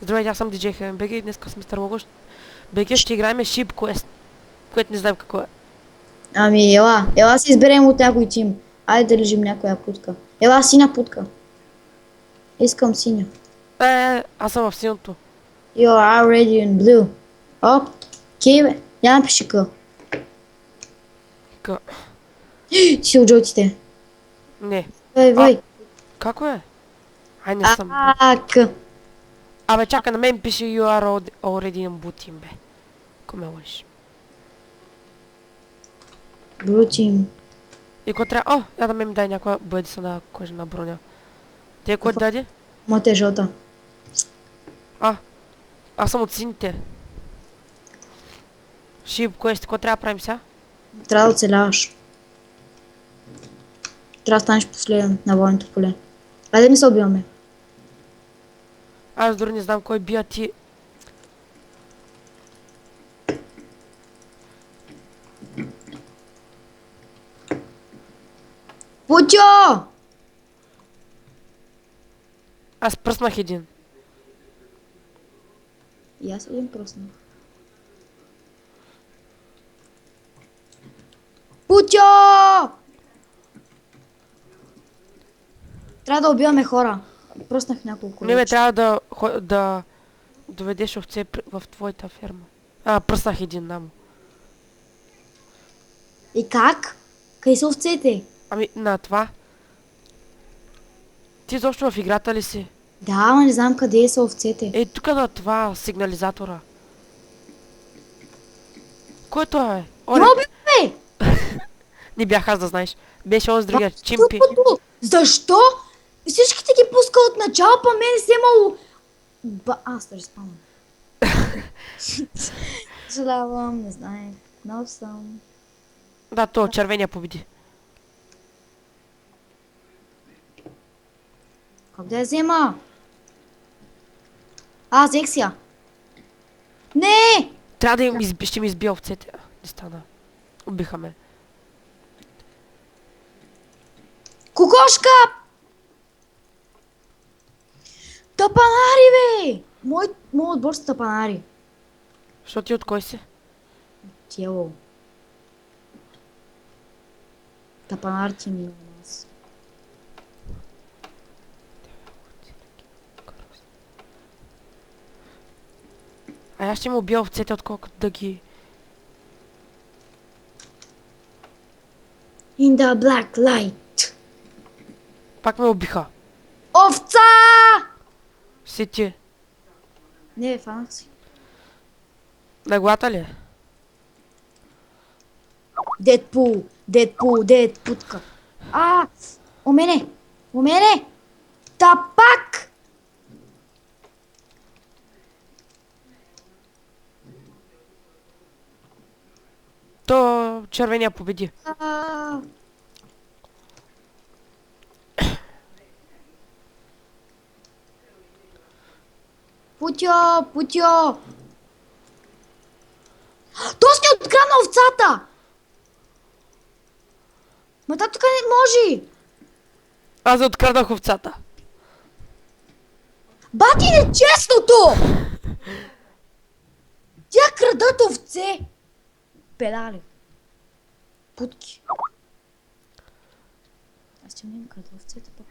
Здравейте, аз съм DJ HMBG и днес сме Стармогощ. БГ ще играем Sheep Quest, което не знам какво е. Ами, ела си изберем от някой тим. Айде да лежим някоя путка. Ела синя путка. Искам синя. Аз съм в силното. You are already in blue. Оп, кей бе. Я напиши К. К... Ти си от жълтите. Не. Вай, А, вай. како е? Ай, не съм, бе. К. Абе, чакай, на мен пише You are already in blue team, бе. Ко ме лъжиш? Blue team. И ко трябва... О, я да ме ми дай някоя бъдиса на кожена броня. Те кой даде? Моята е жълта. Аз съм от сините. Sheep Quest, какво трябва да правим сега? Трябва да оцеляваш. Трябва да станеш последен на бойното поле. Айде не се убиваме. Аз дори не знам кой бия ти. Путьо! Аз пръснах един. И аз един пръснах. Путьо! Трябва да убиваме хора. Пръснах няколко. Не, бе, вече. трябва да доведеш овце в твоята ферма. Пръснах един, намо. И как? Къде са овцете? Ами, на това. Ти изобщо в играта ли си? Да, ама не знам къде са овцете. Ей, тук на това сигнализатора. Кой това е? Оле, Ма убиваме! не бях аз да знаеш. Беше он с другия, Чимпи. Тъпото! Защо? Всичките ги пуска от начало, па мен се имало... Аз да респавам. Съжалявам, не знаех. Нов съм. Да, то, червения победи. Как да я взема? Взех си я. Не! Трябва да ще ми избия овцете. Не стана. Убиха ме. Кокошка! Тапанари, бе! Мой отбор са тапанари. Що ти от кой си? Тяло. Тапанар ти ми на нас. Аз ще му убия овцете, отколкото да ги... In the black light. Пак ме убиха. Овца! Си ти. Не, фанах си. На глата ли е? Дед путка. У мене! Тапак! То червения победи. А. Путьо! То си открадна овцата! Ма тук не може! Аз откраднах овцата. Бати нечестното! Тя крадат овце! Педали. Путки. Аз ще не им крада овцете пък.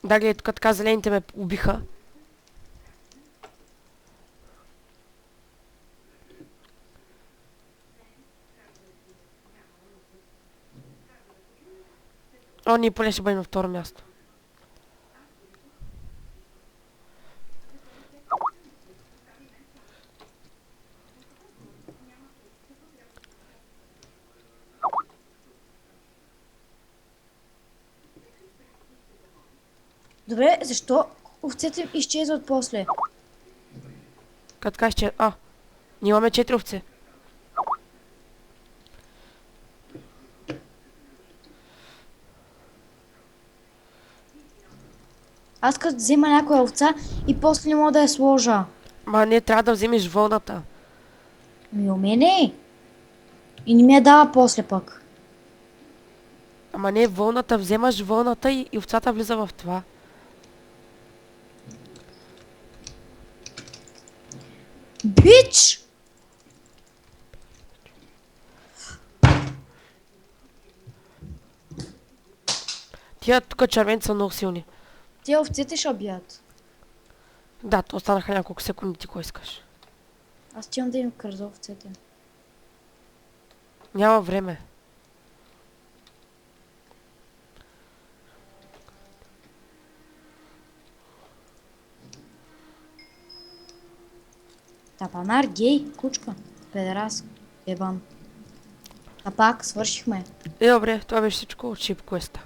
Да, гледай, тук така зелените ме убиха. О, ние поне ще бъдем на второ място. Добре, защо овцете изчезват после? Като така ще... ние имаме 4 овце. Аз като взема някоя овца и после не мога да я сложа. Ма не, трябва да вземеш вълната. Ми у мене. И не ми я дава после пък. Ама не, вълната, вземаш вълната и овцата влиза в това. Бич! Тия тук червените са много силни. Тия овците ще бият. Да, то останаха няколко секунди, ти кой искаш. Аз ти имам да им кърза овцете. Няма време. Тапанар, гей, кучка, педерас, ебан. А пак свършихме. Добре, това беше всичко от Ship Quest.